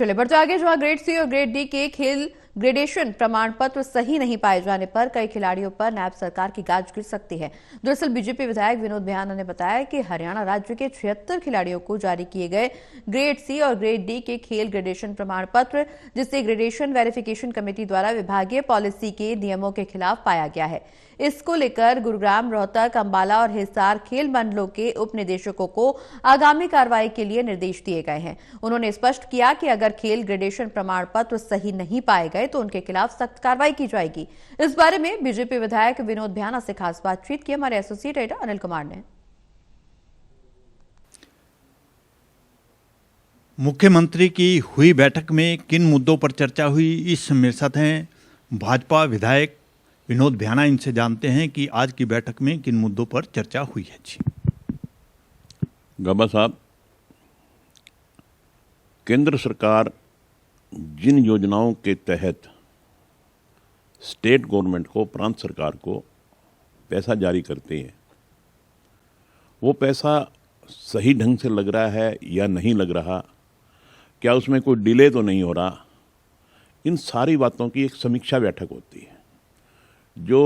चलिए बढ़ते आगे। जहां ग्रेड सी और ग्रेड डी के खेल ग्रेडेशन प्रमाण पत्र सही नहीं पाए जाने पर कई खिलाड़ियों पर नायब सरकार की गाज गिर सकती है। दरअसल बीजेपी विधायक विनोद बियाना ने बताया कि हरियाणा राज्य के 76 खिलाड़ियों को जारी किए गए ग्रेड सी और ग्रेड डी के खेल ग्रेडेशन प्रमाण पत्र, जिसे ग्रेडेशन वेरिफिकेशन कमेटी द्वारा विभागीय पॉलिसी के नियमों के खिलाफ पाया गया है। इसको लेकर गुरुग्राम, रोहतक, अंबाला और हिसार खेल मंडलों के उप निदेशकों को आगामी कार्रवाई के लिए निर्देश दिए गए हैं। उन्होंने स्पष्ट किया कि अगर खेल ग्रेडेशन प्रमाण पत्र सही नहीं पाए गए तो उनके खिलाफ सख्त कार्रवाई की जाएगी। इस बारे में बीजेपी विधायक विनोद बियाना से खास बातचीत की हमारे एसोसिएट एडिटर अनिल कुमार ने। मुख्यमंत्री की हुई बैठक में किन मुद्दों पर चर्चा हुई, इस मेरे साथ हैं भाजपा विधायक विनोद बियाना। इनसे जानते हैं कि आज की बैठक में किन मुद्दों पर चर्चा हुई है। जी गब्बर साहब, केंद्र सरकार जिन योजनाओं के तहत स्टेट गवर्नमेंट को, प्रांत सरकार को पैसा जारी करती है, वो पैसा सही ढंग से लग रहा है या नहीं लग रहा, क्या उसमें कोई डिले तो नहीं हो रहा, इन सारी बातों की एक समीक्षा बैठक होती है जो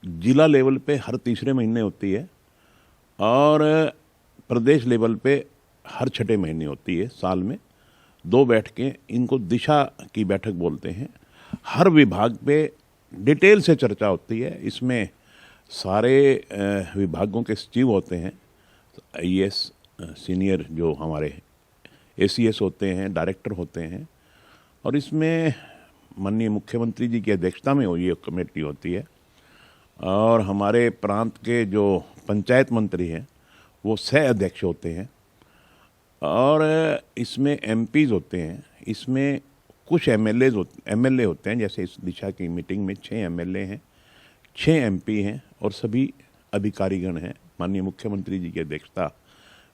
जिला लेवल पे हर तीसरे महीने होती है और प्रदेश लेवल पे हर छठे महीने होती है। साल में 2 बैठकें, इनको दिशा की बैठक बोलते हैं। हर विभाग पे डिटेल से चर्चा होती है। इसमें सारे विभागों के सचिव होते हैं, आईएएस सीनियर जो हमारे एसीएस होते हैं, डायरेक्टर होते हैं, और इसमें माननीय मुख्यमंत्री जी की अध्यक्षता में ये कमेटी होती है और हमारे प्रांत के जो पंचायत मंत्री हैं वो सह अध्यक्ष होते हैं और इसमें एमपीज होते हैं। इसमें कुछ एमएलए होते हैं, जैसे इस दिशा की मीटिंग में 6 एमएलए हैं, 6 एमपी हैं और सभी अधिकारीगण हैं। माननीय मुख्यमंत्री जी की अध्यक्षता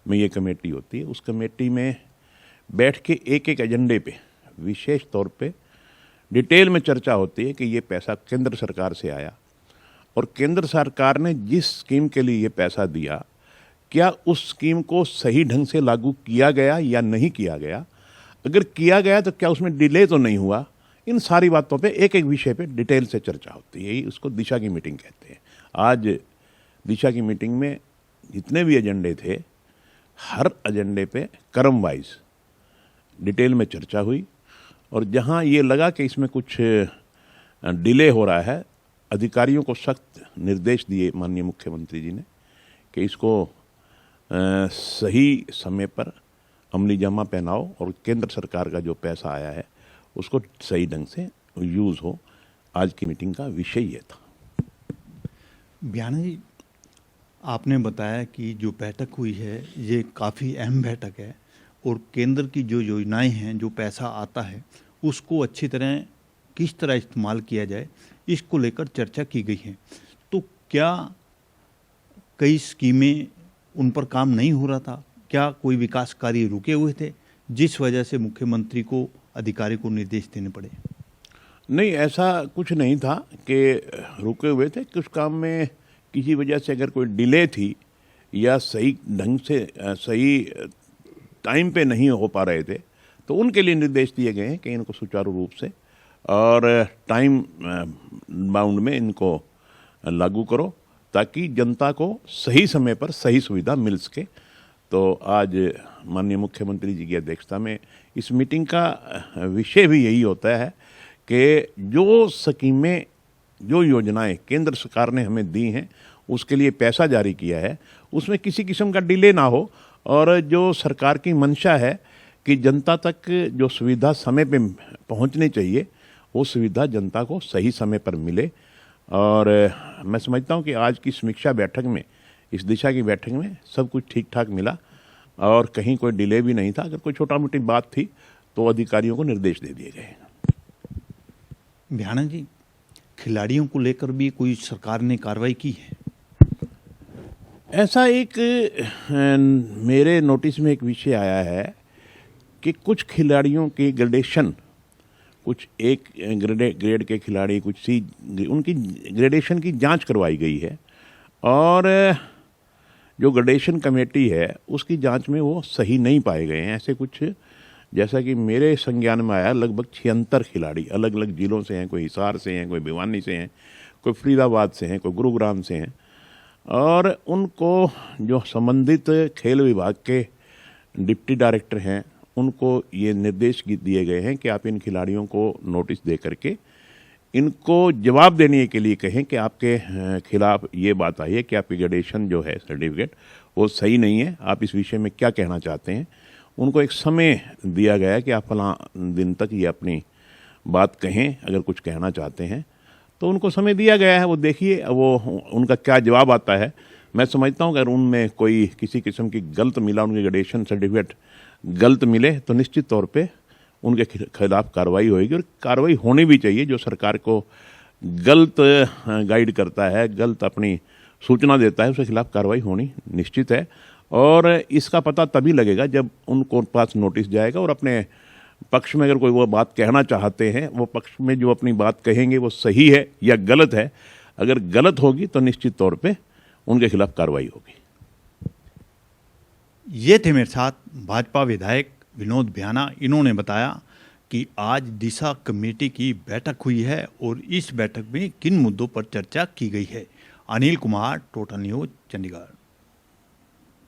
में ये कमेटी होती है। उस कमेटी में बैठ के एक एक एजेंडे पे विशेष तौर पे डिटेल में चर्चा होती है कि ये पैसा केंद्र सरकार से आया और केंद्र सरकार ने जिस स्कीम के लिए ये पैसा दिया, क्या उस स्कीम को सही ढंग से लागू किया गया या नहीं किया गया, अगर किया गया तो क्या उसमें डिले तो नहीं हुआ। इन सारी बातों पे एक एक विषय पे डिटेल से चर्चा होती है। यही उसको दिशा की मीटिंग कहते हैं। आज दिशा की मीटिंग में जितने भी एजेंडे थे, हर एजेंडे पे क्रम वाइज डिटेल में चर्चा हुई और जहां ये लगा कि इसमें कुछ डिले हो रहा है, अधिकारियों को सख्त निर्देश दिए माननीय मुख्यमंत्री जी ने कि इसको सही समय पर अमली जामा पहनाओ और केंद्र सरकार का जो पैसा आया है उसको सही ढंग से यूज़ हो। आज की मीटिंग का विषय ये था। बियाना जी, आपने बताया कि जो बैठक हुई है ये काफ़ी अहम बैठक है और केंद्र की जो योजनाएं हैं, जो पैसा आता है, उसको अच्छी तरह किस तरह इस्तेमाल किया जाए, इसको लेकर चर्चा की गई है। तो क्या कई स्कीमें उन पर काम नहीं हो रहा था? क्या कोई विकास कार्य रुके हुए थे जिस वजह से मुख्यमंत्री को, अधिकारी को निर्देश देने पड़े? नहीं, ऐसा कुछ नहीं था कि रुके हुए थे। कुछ काम में किसी वजह से अगर कोई डिले थी या सही ढंग से सही टाइम पे नहीं हो पा रहे थे तो उनके लिए निर्देश दिए गए हैं कि इनको सुचारू रूप से और टाइम बाउंड में इनको लागू करो ताकि जनता को सही समय पर सही सुविधा मिल सके। तो आज माननीय मुख्यमंत्री जी की अध्यक्षता में इस मीटिंग का विषय भी यही होता है कि जो स्कीमें, जो योजनाएं केंद्र सरकार ने हमें दी हैं, उसके लिए पैसा जारी किया है, उसमें किसी किस्म का डिले ना हो और जो सरकार की मंशा है कि जनता तक जो सुविधा समय पे पहुंचनी चाहिए वो सुविधा जनता को सही समय पर मिले। और मैं समझता हूं कि आज की समीक्षा बैठक में, इस दिशा की बैठक में सब कुछ ठीक ठाक मिला और कहीं कोई डिले भी नहीं था। अगर कोई छोटा मोटी बात थी तो अधिकारियों को निर्देश दे दिए गए। बियाना जी, खिलाड़ियों को लेकर भी कोई सरकार ने कार्रवाई की है? ऐसा एक मेरे नोटिस में एक विषय आया है कि कुछ खिलाड़ियों की ग्रेडेशन, कुछ एक ग्रेड के खिलाड़ी, कुछ सी, उनकी ग्रेडेशन की जांच करवाई गई है और जो ग्रेडेशन कमेटी है उसकी जांच में वो सही नहीं पाए गए हैं। ऐसे कुछ जैसा कि मेरे संज्ञान में आया, लगभग 76 खिलाड़ी अलग अलग जिलों से हैं, कोई हिसार से हैं, कोई भिवानी से हैं, कोई फरीदाबाद से हैं, कोई गुरुग्राम से हैं, और उनको जो संबंधित खेल विभाग के डिप्टी डायरेक्टर हैं उनको ये निर्देश दिए गए हैं कि आप इन खिलाड़ियों को नोटिस दे करके इनको जवाब देने के लिए कहें कि आपके खिलाफ ये बात आई है कि आपकी ग्रेडेशन जो है सर्टिफिकेट वो सही नहीं है, आप इस विषय में क्या कहना चाहते हैं। उनको एक समय दिया गया है कि आप फलां दिन तक ये अपनी बात कहें, अगर कुछ कहना चाहते हैं तो उनको समय दिया गया है। वो देखिए वो उनका क्या जवाब आता है। मैं समझता हूँ अगर उनमें कोई किसी किस्म की गलत मिला, उनके ग्रेडेशन सर्टिफिकेट गलत मिले तो निश्चित तौर पे उनके खिलाफ कार्रवाई होगी, और कार्रवाई होनी भी चाहिए। जो सरकार को गलत गाइड करता है, गलत अपनी सूचना देता है, उसके खिलाफ कार्रवाई होनी निश्चित है। और इसका पता तभी लगेगा जब उनको पास नोटिस जाएगा और अपने पक्ष में अगर कोई वो बात कहना चाहते हैं, वो पक्ष में जो अपनी बात कहेंगे वो सही है या गलत है। अगर गलत होगी तो निश्चित तौर पे उनके खिलाफ कार्रवाई होगी। ये थे मेरे साथ भाजपा विधायक विनोद भ्याना। इन्होंने बताया कि आज दिशा कमेटी की बैठक हुई है और इस बैठक में किन मुद्दों पर चर्चा की गई है। Anil Kumar, total news, Chandigarh.